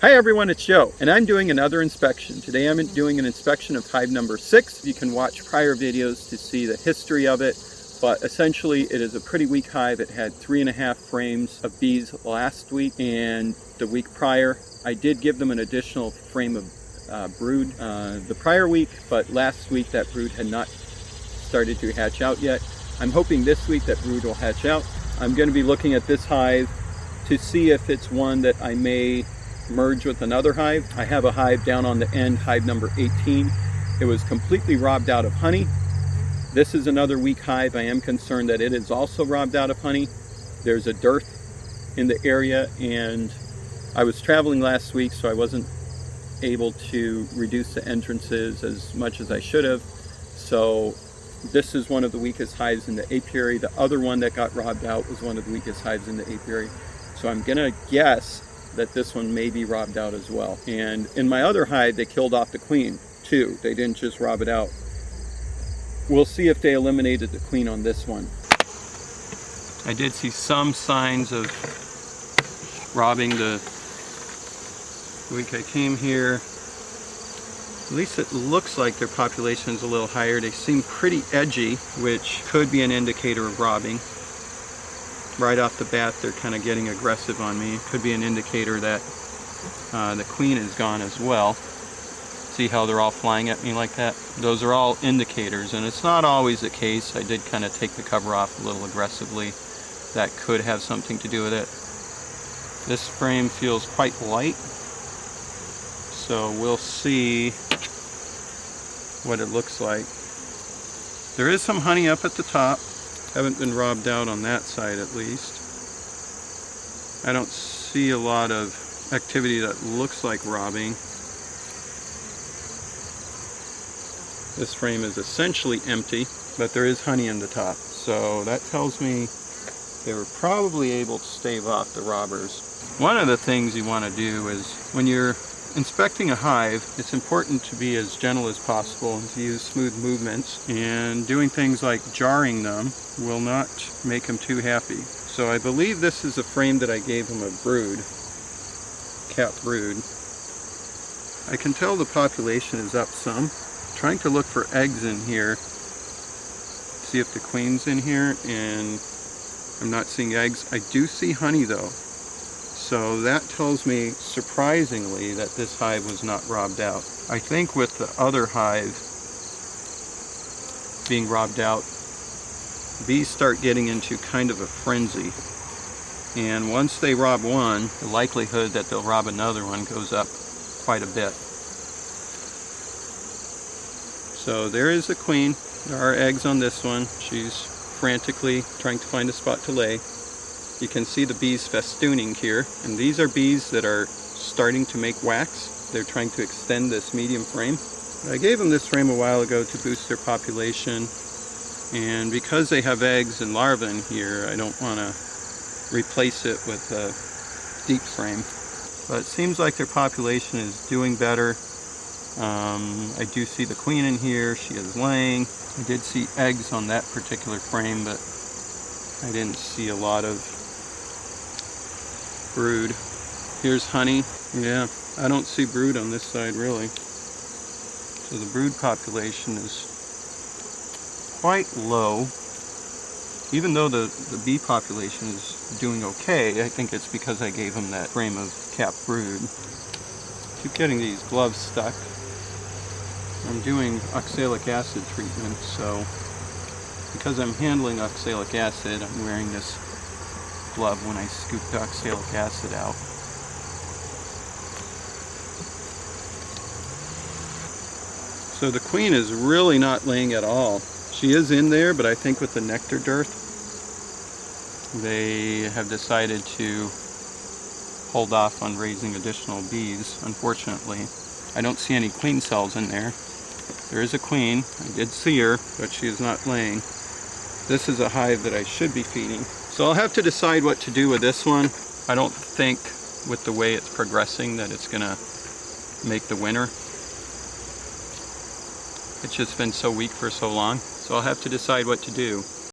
Hi everyone, it's Joe, and I'm doing another inspection. Today I'm doing an inspection of hive number 6. You can watch prior videos to see the history of it, but essentially it is a pretty weak hive. It had 3.5 frames of bees last week, and the week prior I did give them an additional frame of brood the prior week, but last week that brood had not started to hatch out yet. I'm hoping this week that brood will hatch out. I'm going to be looking at this hive to see if it's one that I may merge with another hive. I have a hive down on the end, hive number 18. It was completely robbed out of honey. This is another weak hive. I am concerned that it is also robbed out of honey. There's a dearth in the area, and I was traveling last week, so I wasn't able to reduce the entrances as much as I should have. So this is one of the weakest hives in the apiary. The other one that got robbed out was one of the weakest hives in the apiary. So I'm gonna guess that this one may be robbed out as well. And in my other hive, they killed off the queen too. They didn't just rob it out. We'll see if they eliminated the queen on this one. I did see some signs of robbing the week I came here. At least it looks like their population is a little higher. They seem pretty edgy, which could be an indicator of robbing. Right off the bat, they're kind of getting aggressive on me. It could be an indicator that the queen is gone as well. See how they're all flying at me like that? Those are all indicators, and it's not always the case. I did kind of take the cover off a little aggressively. That could have something to do with it. This frame feels quite light, so we'll see what it looks like. There is some honey up at the top. Haven't been robbed out on that side at least. I don't see a lot of activity that looks like robbing. This frame is essentially empty, but there is honey in the top. So that tells me they were probably able to stave off the robbers. One of the things you want to do is when you're inspecting a hive, it's important to be as gentle as possible and to use smooth movements, and doing things like jarring them will not make them too happy. So I believe this is a frame that I gave him a brood, cap brood. I can tell the population is up some. I'm trying to look for eggs in here, see if the queen's in here, and I'm not seeing eggs. I do see honey though. So that tells me, surprisingly, that this hive was not robbed out. I think with the other hive being robbed out, bees start getting into kind of a frenzy. And once they rob one, the likelihood that they'll rob another one goes up quite a bit. So there is the queen. There are eggs on this one. She's frantically trying to find a spot to lay. You can see the bees festooning here, and these are bees that are starting to make wax. They're trying to extend this medium frame. I gave them this frame a while ago to boost their population, and because they have eggs and larvae in here, I don't want to replace it with a deep frame. But it seems like their population is doing better. I do see the queen in here. She is laying. I did see eggs on that particular frame, but I didn't see a lot of brood. Here's honey. Yeah, I don't see brood on this side really. So the brood population is quite low. Even though the bee population is doing okay, I think it's because I gave them that frame of cap brood. Keep getting these gloves stuck. I'm doing oxalic acid treatment, so because I'm handling oxalic acid, I'm wearing this glove when I scoop the oxalic acid out. So the queen is really not laying at all. She is in there, but I think with the nectar dearth, they have decided to hold off on raising additional bees, unfortunately. I don't see any queen cells in there. There is a queen. I did see her, but she is not laying. This is a hive that I should be feeding. So I'll have to decide what to do with this one. I don't think with the way it's progressing that it's gonna make the winner. It's just been so weak for so long. So I'll have to decide what to do.